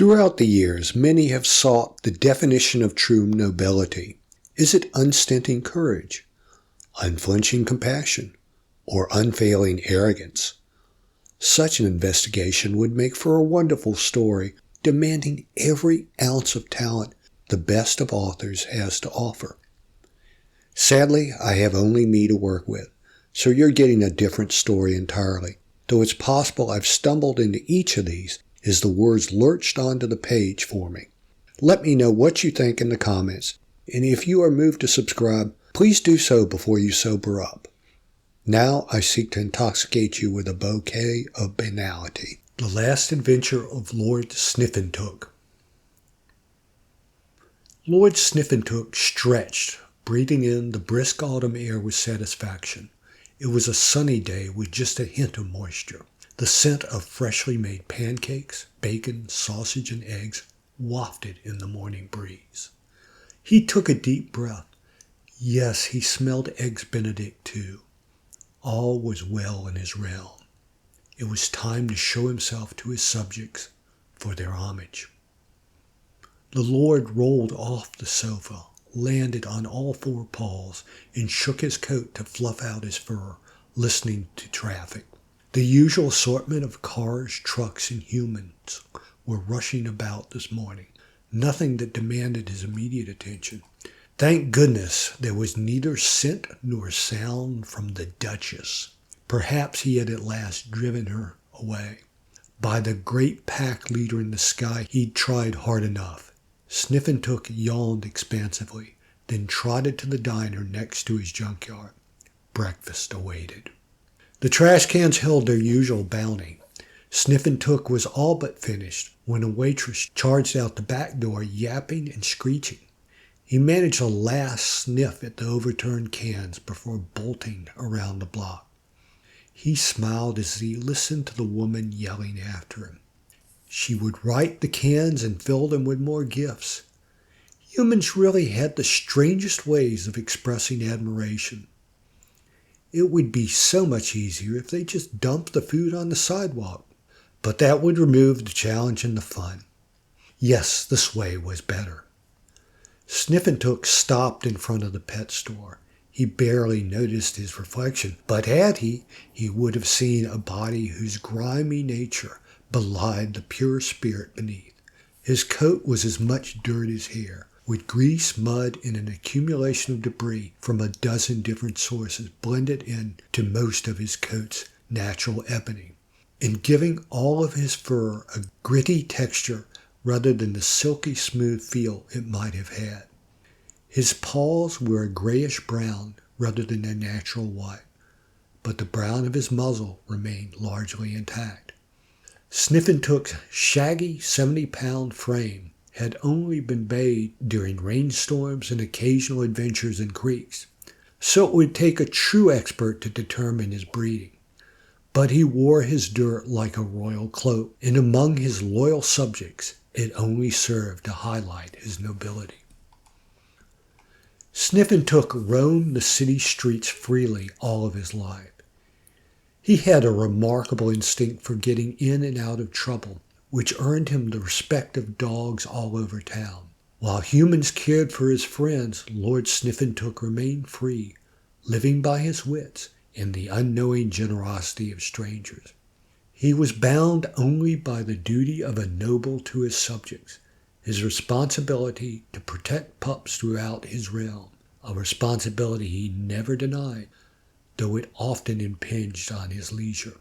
Throughout the years, many have sought the definition of true nobility. Is it unstinting courage, unflinching compassion, or unfailing arrogance? Such an investigation would make for a wonderful story, demanding every ounce of talent the best of authors has to offer. Sadly, I have only me to work with, so you're getting a different story entirely, though it's possible I've stumbled into each of these as the words lurched onto the page for me. Let me know what you think in the comments, and if you are moved to subscribe, please do so before you sober up. Now I seek to intoxicate you with a bouquet of banality. The Last Adventure of Lord Sniffentook. Lord Sniffentook stretched, breathing in the brisk autumn air with satisfaction. It was a sunny day with just a hint of moisture. The scent of freshly made pancakes, bacon, sausage, and eggs wafted in the morning breeze. He took a deep breath. Yes, he smelled Eggs Benedict too. All was well in his realm. It was time to show himself to his subjects for their homage. The Lord rolled off the sofa, landed on all four paws, and shook his coat to fluff out his fur, listening to traffic. The usual assortment of cars, trucks, and humans were rushing about this morning, nothing that demanded his immediate attention. Thank goodness there was neither scent nor sound from the Duchess. Perhaps he had at last driven her away. By the great pack leader in the sky, he'd tried hard enough. Sniffentook yawned expansively, then trotted to the diner next to his junkyard. Breakfast awaited. The trash cans held their usual bounty. Sniffentook was all but finished when a waitress charged out the back door, yapping and screeching. He managed a last sniff at the overturned cans before bolting around the block. He smiled as he listened to the woman yelling after him. She would right the cans and fill them with more gifts. Humans really had the strangest ways of expressing admiration. It would be so much easier if they just dumped the food on the sidewalk, but that would remove the challenge and the fun. Yes, this way was better. Sniffentook stopped in front of the pet store. He barely noticed his reflection, but had he would have seen a body whose grimy nature belied the pure spirit beneath. His coat was as much dirt as hair, with grease, mud, and an accumulation of debris from a dozen different sources blended into most of his coat's natural ebony, and giving all of his fur a gritty texture rather than the silky smooth feel it might have had. His paws were a grayish-brown rather than a natural white, but the brown of his muzzle remained largely intact. Sniffentook's shaggy 70-pound frame had only been bathed during rainstorms and occasional adventures in creeks, so it would take a true expert to determine his breeding. But he wore his dirt like a royal cloak, and among his loyal subjects it only served to highlight his nobility. Sniffentook roamed the city streets freely all of his life. He had a remarkable instinct for getting in and out of trouble, which earned him the respect of dogs all over town. While humans cared for his friends, Lord Sniffentook remained free, living by his wits and the unknowing generosity of strangers. He was bound only by the duty of a noble to his subjects, his responsibility to protect pups throughout his realm, a responsibility he never denied, though it often impinged on his leisure.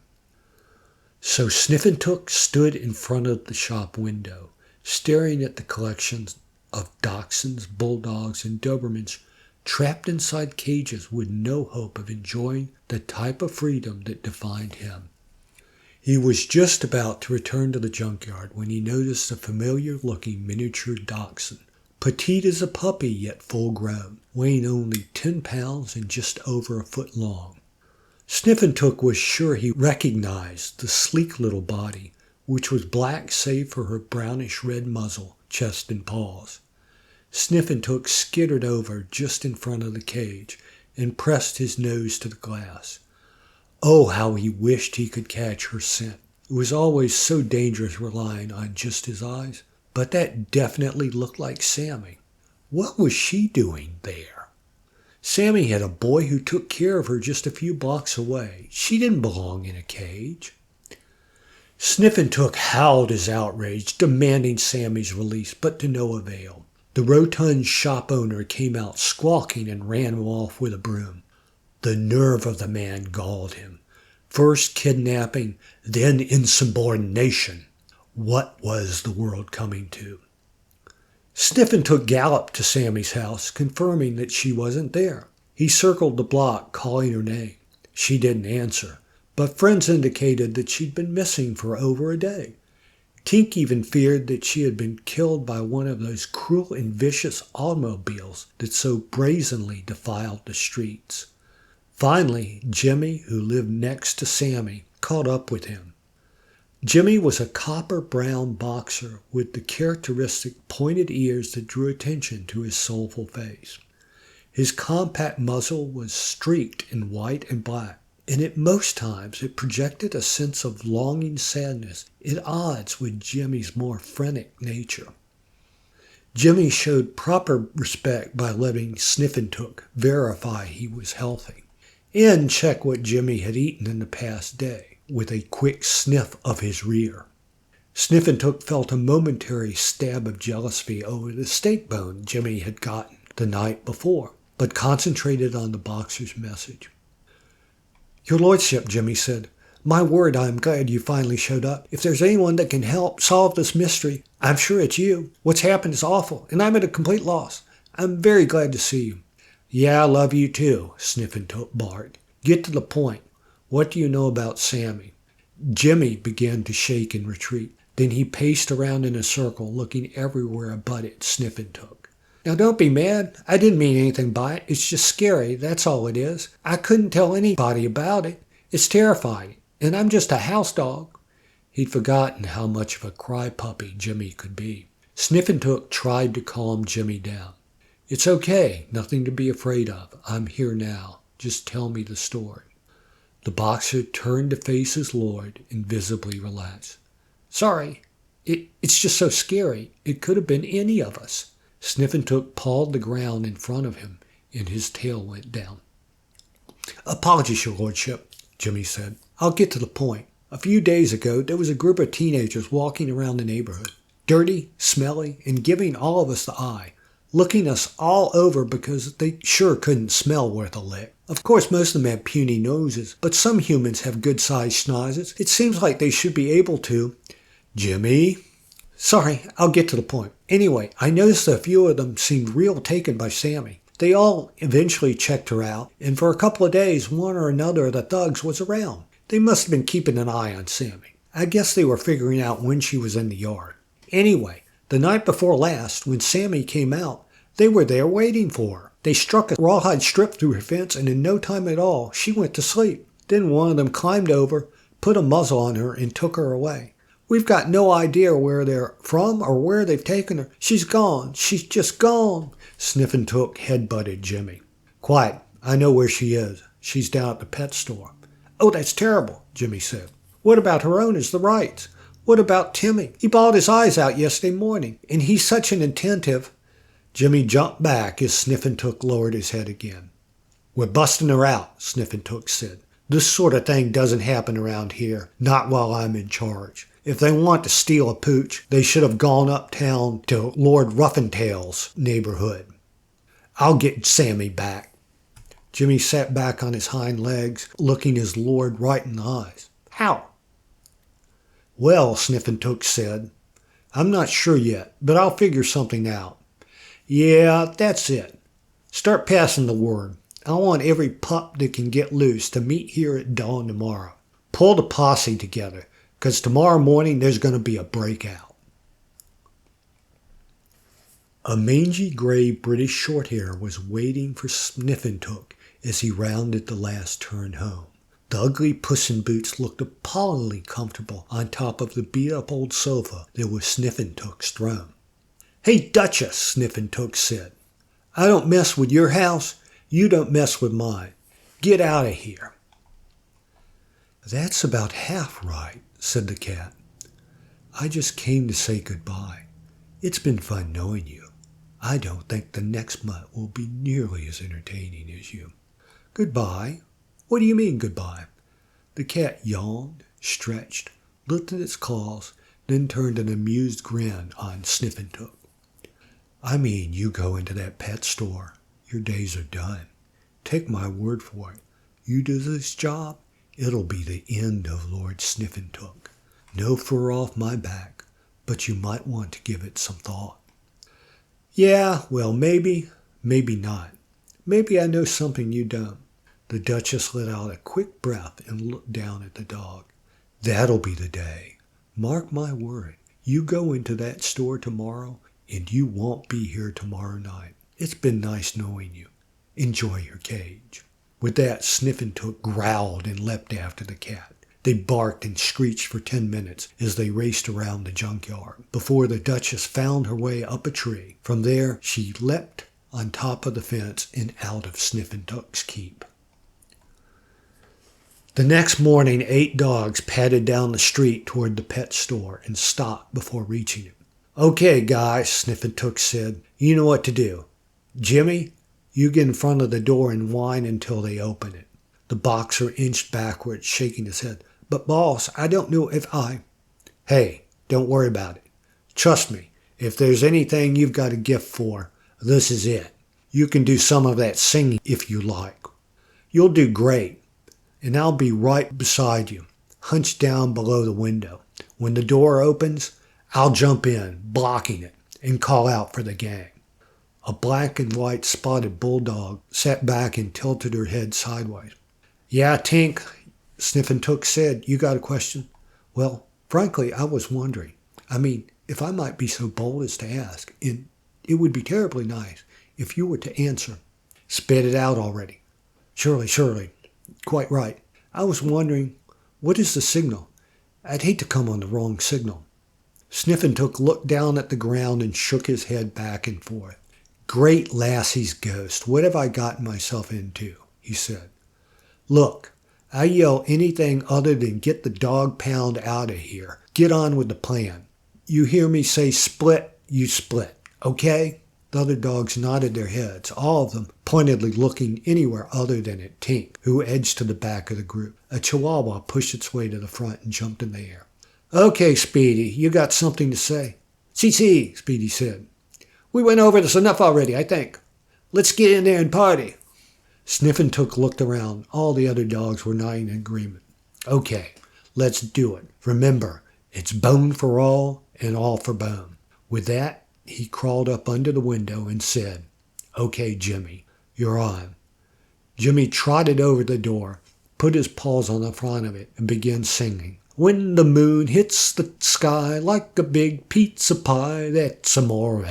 So Sniffentook stood in front of the shop window, staring at the collections of dachshunds, bulldogs, and Dobermans trapped inside cages with no hope of enjoying the type of freedom that defined him. He was just about to return to the junkyard when he noticed a familiar-looking miniature dachshund, petite as a puppy yet full-grown, weighing only 10 pounds and just over a foot long. Sniffentook was sure he recognized the sleek little body, which was black save for her brownish-red muzzle, chest, and paws. Sniffentook skittered over just in front of the cage and pressed his nose to the glass. Oh, how he wished he could catch her scent. It was always so dangerous relying on just his eyes. but that definitely looked like Sammy. What was she doing there? Sammy had a boy who took care of her just a few blocks away. She didn't belong in a cage. Sniffentook howled his outrage, demanding Sammy's release, but to no avail. The rotund shop owner came out squawking and ran him off with a broom. The nerve of the man galled him. First kidnapping, then insubordination. What was the world coming to? Sniffentook galloped to Sammy's house, confirming that she wasn't there. He circled the block, calling her name. She didn't answer, but friends indicated that she'd been missing for over a day. Tink even feared that she had been killed by one of those cruel and vicious automobiles that so brazenly defiled the streets. Finally, Jimmy, who lived next to Sammy, caught up with him. Jimmy was a copper-brown boxer with the characteristic pointed ears that drew attention to his soulful face. His compact muzzle was streaked in white and black, and at most times it projected a sense of longing sadness at odds with Jimmy's more frenetic nature. Jimmy showed proper respect by letting Sniffentook verify he was healthy, and check what Jimmy had eaten in the past day, with a quick sniff of his rear. Sniffentook felt a momentary stab of jealousy over the steak bone Jimmy had gotten the night before, but concentrated on the boxer's message. "Your Lordship," Jimmy said, "my word, I am glad you finally showed up. If there's anyone that can help solve this mystery, I'm sure it's you. What's happened is awful, and I'm at a complete loss. I'm very glad to see you." "Yeah, I love you too," Sniffentook barked. "Get to the point. What do you know about Sammy?" Jimmy began to shake and retreat. Then he paced around in a circle, looking everywhere but at Sniffentook. "Now don't be mad. I didn't mean anything by it. It's just scary, that's all it is. I couldn't tell anybody about it. It's terrifying, and I'm just a house dog." He'd forgotten how much of a cry puppy Jimmy could be. Sniffentook tried to calm Jimmy down. "It's okay. Nothing to be afraid of. I'm here now. Just tell me the story." The boxer turned to face his lord and visibly relaxed. "Sorry, it's just so scary. It could have been any of us." Sniffentook pawed the ground in front of him, and his tail went down. "Apologies, your lordship," Jimmy said. "I'll get to the point. A few days ago, there was a group of teenagers walking around the neighborhood, dirty, smelly, and giving all of us the eye, looking us all over because they sure couldn't smell worth a lick. Of course, most of them have puny noses, but some humans have good-sized schnozzes. It seems like they should be able to—" "Jimmy?" "Sorry, I'll get to the point. Anyway, I noticed a few of them seemed real taken by Sammy. They all eventually checked her out, and for a couple of days, one or another of the thugs was around. They must have been keeping an eye on Sammy. I guess they were figuring out when she was in the yard. Anyway, the night before last, when Sammy came out, they were there waiting for her. They struck a rawhide strip through her fence, and in no time at all, she went to sleep. Then one of them climbed over, put a muzzle on her, and took her away. We've got no idea where they're from or where they've taken her. She's gone. She's just gone." Sniffentook headbutted Jimmy. "Quiet. I know where she is. She's down at the pet store." "Oh, that's terrible," Jimmy said. "What about her owners, the Wrights? What about Timmy? He bawled his eyes out yesterday morning, and he's such an attentive—" Jimmy jumped back as Sniffentook lowered his head again. "We're busting her out," Sniffentook said. "This sort of thing doesn't happen around here, not while I'm in charge. If they want to steal a pooch, they should have gone uptown to Lord Ruffentail's neighborhood. I'll get Sammy back." Jimmy sat back on his hind legs, looking his lord right in the eyes. "How?" "Well," Sniffentook said, "I'm not sure yet, but I'll figure something out. Yeah, that's it. Start passing the word. I want every pup that can get loose to meet here at dawn tomorrow. Pull the posse together, because tomorrow morning there's going to be a breakout." A mangy gray British Shorthair was waiting for Sniffentook as he rounded the last turn home. The ugly Puss in Boots looked appallingly comfortable on top of the beat-up old sofa that was Sniffentook's throne. "Hey, Duchess," Sniffentook said. "I don't mess with your house. You don't mess with mine. Get out of here." "That's about half right," said the cat. "I just came to say goodbye. It's been fun knowing you. I don't think the next mutt will be nearly as entertaining as you. Goodbye. What do you mean, goodbye? The cat yawned, stretched, lifted its claws, then turned an amused grin on Sniffentook. I mean, you go into that pet store. Your days are done. Take my word for it. You do this job, it'll be the end of Lord Sniffentook. No fur off my back, but you might want to give it some thought. Yeah, well, maybe not. Maybe I know something you don't. The Duchess let out a quick breath and looked down at the dog. That'll be the day. Mark my word, you go into that store tomorrow, and you won't be here tomorrow night. It's been nice knowing you. Enjoy your cage. With that, Sniffentook growled and leapt after the cat. They barked and screeched for 10 minutes as they raced around the junkyard before the Duchess found her way up a tree. From there, she leapt on top of the fence and out of Sniffentook's keep. The next morning, 8 dogs padded down the street toward the pet store and stopped before reaching it. Okay, guys, Sniffentook said, you know what to do. Jimmy, you get in front of the door and whine until they open it. The boxer inched backwards, shaking his head. But boss, I don't know if I... Hey, don't worry about it. Trust me, if there's anything you've got a gift for, this is it. You can do some of that singing if you like. You'll do great, and I'll be right beside you, hunched down below the window. When the door opens, I'll jump in, blocking it, and call out for the gang. A black and white spotted bulldog sat back and tilted her head sideways. Yeah, Tink, Sniffentook said, you got a question? Well, frankly, I was wondering. I mean, if I might be so bold as to ask, and it would be terribly nice if you were to answer. Spit it out already. Surely. Quite right. I was wondering, what is the signal? I'd hate to come on the wrong signal. Sniffentook looked down at the ground and shook his head back and forth. Great Lassie's ghost, what have I gotten myself into? He said. Look, I yell anything other than get the dog pound out of here. Get on with the plan. You hear me say split, you split. Okay? The other dogs nodded their heads, all of them pointedly looking anywhere other than at Tink, who edged to the back of the group. A chihuahua pushed its way to the front and jumped in the air. Okay, Speedy, you got something to say? See, Speedy said. We went over this enough already, I think. Let's get in there and party. Sniffentook looked around. All the other dogs were nodding in agreement. Okay, let's do it. Remember, it's bone for all and all for bone. With that, he crawled up under the window and said, Okay, Jimmy, you're on. Jimmy trotted over the door, put his paws on the front of it, and began singing. When the moon hits the sky like a big pizza pie, that's amore.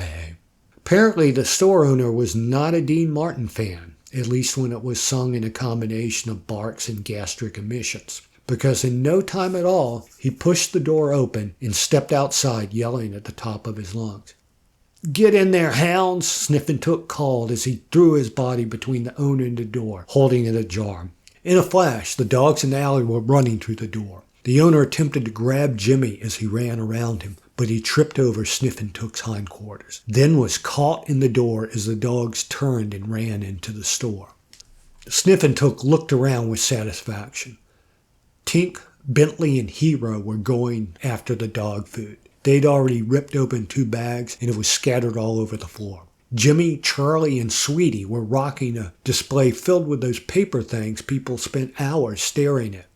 Apparently, the store owner was not a Dean Martin fan, at least when it was sung in a combination of barks and gastric emissions, because in no time at all, he pushed the door open and stepped outside yelling at the top of his lungs. Get in there, hounds, Sniffentook called as he threw his body between the owner and the door, holding it ajar. In a flash, the dogs in the alley were running through the door. The owner attempted to grab Jimmy as he ran around him, but he tripped over Sniffentook's hindquarters, then was caught in the door as the dogs turned and ran into the store. Sniffentook looked around with satisfaction. Tink, Bentley, and Hero were going after the dog food. They'd already ripped open 2 bags, and it was scattered all over the floor. Jimmy, Charlie, and Sweetie were rocking a display filled with those paper things people spent hours staring at.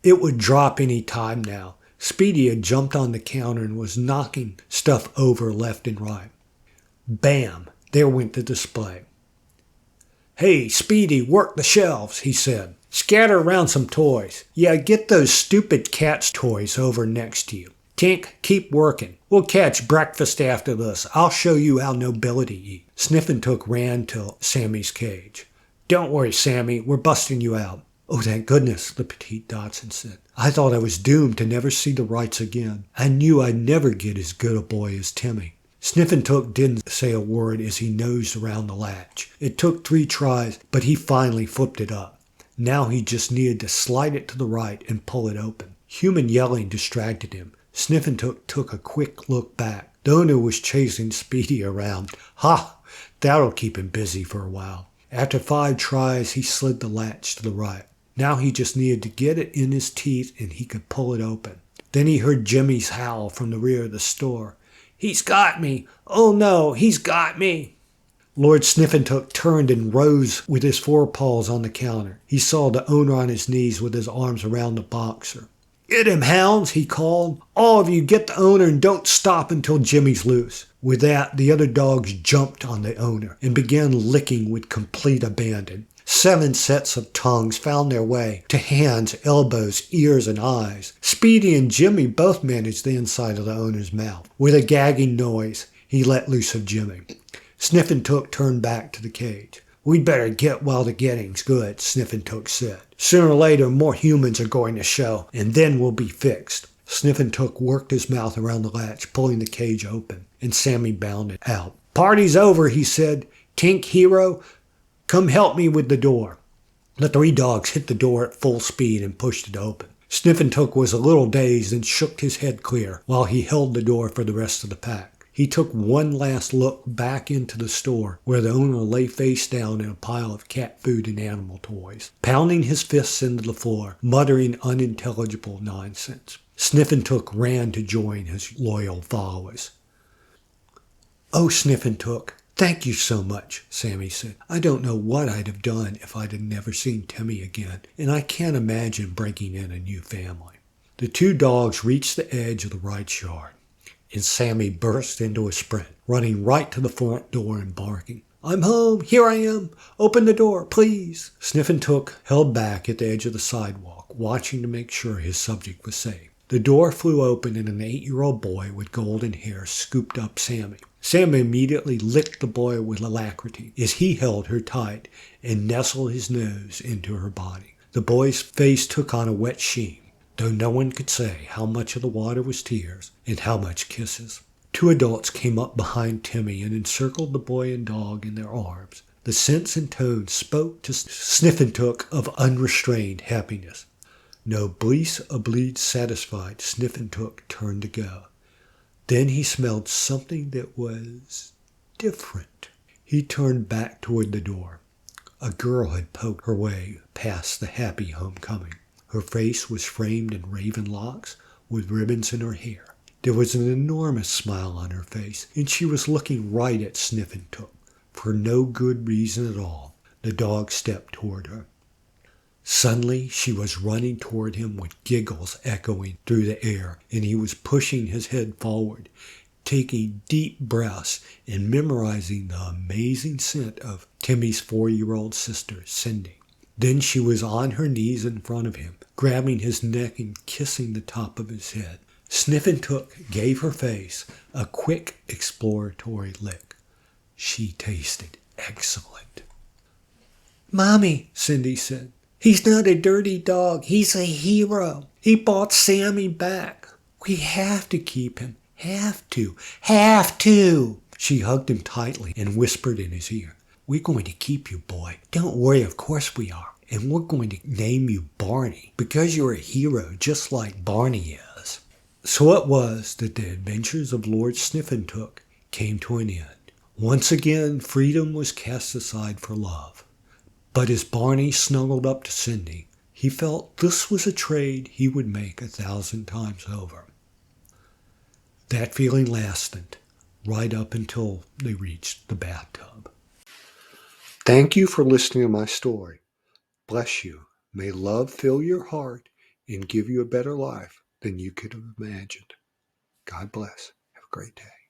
It would drop any time now. Speedy had jumped on the counter and was knocking stuff over left and right. Bam! There went the display. Hey, Speedy, work the shelves, he said. Scatter around some toys. Yeah, get those stupid cat's toys over next to you. Tink, keep working. We'll catch breakfast after this. I'll show you how nobility eat. Sniffentook ran to Sammy's cage. Don't worry, Sammy, we're busting you out. Oh, thank goodness, the petite Dachshund said. I thought I was doomed to never see the Wrights again. I knew I'd never get as good a boy as Timmy. Sniffentook didn't say a word as he nosed around the latch. It took 3 tries, but he finally flipped it up. Now he just needed to slide it to the right and pull it open. Human yelling distracted him. Sniffentook took a quick look back. The owner was chasing Speedy around. Ha! That'll keep him busy for a while. After 5 tries, he slid the latch to the right. Now he just needed to get it in his teeth and he could pull it open. Then he heard Jimmy's howl from the rear of the store. "He's got me! Oh no, he's got me!" Lord Sniffentook turned and rose with his forepaws on the counter. He saw the owner on his knees with his arms around the boxer. "Get him, hounds," he called. "All of you get the owner and don't stop until Jimmy's loose." With that, the other dogs jumped on the owner and began licking with complete abandon. 7 sets of tongues found their way to hands, elbows, ears, and eyes. Speedy and Jimmy both managed the inside of the owner's mouth. With a gagging noise, he let loose of Jimmy. Sniffentook turned back to the cage. "We'd better get while the getting's good," Sniffentook said. "Sooner or later, more humans are going to show, and then we'll be fixed." Sniffentook worked his mouth around the latch, pulling the cage open, and Sammy bounded out. "Party's over," he said. "Tink, Hero, come help me with the door." The 3 dogs hit the door at full speed and pushed it open. Sniffentook was a little dazed and shook his head clear while he held the door for the rest of the pack. He took one last look back into the store where the owner lay face down in a pile of cat food and animal toys, pounding his fists into the floor, muttering unintelligible nonsense. Sniffentook ran to join his loyal followers. "Oh, Sniffentook, thank you so much," Sammy said. "I don't know what I'd have done if I'd have never seen Timmy again, and I can't imagine breaking in a new family." The 2 dogs reached the edge of the rights yard, and Sammy burst into a sprint, running right to the front door and barking, "I'm home! Here I am! Open the door, please!" Sniffentook held back at the edge of the sidewalk, watching to make sure his subject was safe. The door flew open and an 8-year-old boy with golden hair scooped up Sammy. Sammy immediately licked the boy with alacrity as he held her tight and nestled his nose into her body. The boy's face took on a wet sheen, though no one could say how much of the water was tears and how much kisses. 2 adults came up behind Timmy and encircled the boy and dog in their arms. The scents and tones spoke to Sniffentook of unrestrained happiness. Noblesse oblige satisfied, Sniffentook turned to go. Then he smelled something that was different. He turned back toward the door. A girl had poked her way past the happy homecoming. Her face was framed in raven locks with ribbons in her hair. There was an enormous smile on her face, and she was looking right at Sniffentook. For no good reason at all, the dog stepped toward her. Suddenly, she was running toward him with giggles echoing through the air, and he was pushing his head forward, taking deep breaths and memorizing the amazing scent of Timmy's 4-year-old sister, Cindy. Then she was on her knees in front of him, grabbing his neck and kissing the top of his head. Sniffentook gave her face a quick exploratory lick. She tasted excellent. "Mommy," Cindy said, "he's not a dirty dog. He's a hero. He brought Sammy back. We have to keep him. Have to. Have to." She hugged him tightly and whispered in his ear, "We're going to keep you, boy. Don't worry, of course we are. And we're going to name you Barney, because you're a hero just like Barney is." So it was that the adventures of Lord Sniffentook came to an end. Once again, freedom was cast aside for love. But as Barney snuggled up to Cindy, he felt this was a trade he would make 1,000 times over. That feeling lasted right up until they reached the bathtub. Thank you for listening to my story. Bless you. May love fill your heart and give you a better life than you could have imagined. God bless. Have a great day.